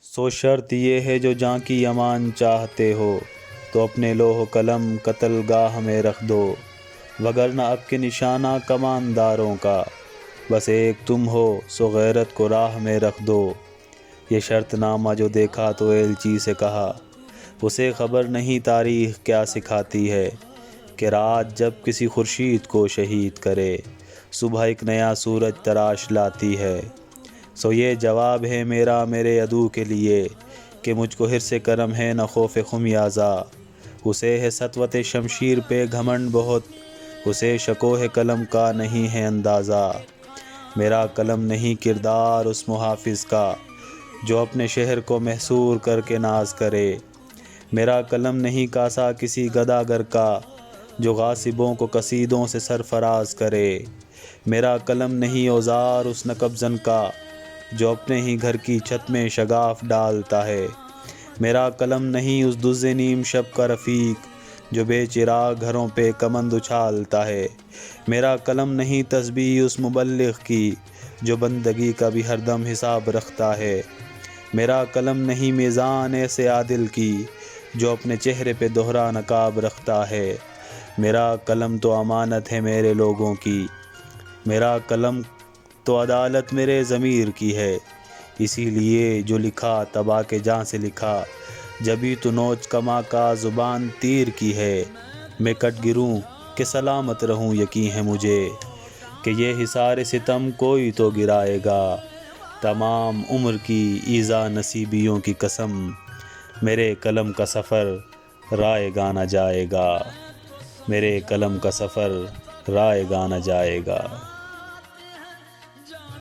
سو شرط یہ ہے جو جاں کی امان چاہتے ہو، تو اپنے لوح و قلم قتل گاہ میں رکھ دو، وگرنہ اب کے نشانہ کمانداروں کا بس ایک تم ہو، سو غیرت کو راہ میں رکھ دو۔ یہ شرط نامہ جو دیکھا تو ایلچی سے کہا، اسے خبر نہیں تاریخ کیا سکھاتی ہے، کہ رات جب کسی خورشید کو شہید کرے، صبح ایک نیا سورج تراش لاتی ہے۔ سو یہ جواب ہے میرا میرے عدو کے لیے، کہ مجھ کو حرص کرم ہے نہ خوف خمیازہ، اسے ہے سطوت شمشیر پہ گھمنڈ بہت، اسے شکوہ قلم کا نہیں ہے اندازہ۔ میرا قلم نہیں کردار اس محافظ کا، جو اپنے شہر کو محصور کر کے ناز کرے، میرا قلم نہیں کاسا کسی گداگر کا، جو غاصبوں کو قصیدوں سے سرفراز کرے، میرا قلم نہیں اوزار اس نقب زن کا، جو اپنے ہی گھر کی چھت میں شگاف ڈالتا ہے، میرا قلم نہیں اس دز نیم شب کا رفیق، جو بے چراغ گھروں پہ کمند اچھالتا ہے، میرا قلم نہیں تسبیح اس مبلغ کی، جو بندگی کا بھی ہر دم حساب رکھتا ہے، میرا قلم نہیں میزان ایسے عادل کی، جو اپنے چہرے پہ دوہرا نقاب رکھتا ہے، میرا قلم تو امانت ہے میرے لوگوں کی، میرا قلم تو عدالت میرے ضمیر کی ہے، اسی لیے جو لکھا تبا کے جاں سے لکھا، جبھی تو نوچ کما کا زبان تیر کی ہے، میں کٹ گروں کہ سلامت رہوں یقین ہے مجھے، کہ یہ حصار ستم کوئی تو گرائے گا، تمام عمر کی ایذا نصیبیوں کی قسم، میرے قلم کا سفر رائے گا نہ جائے گا، میرے قلم کا سفر رائے گا نہ جائے گا۔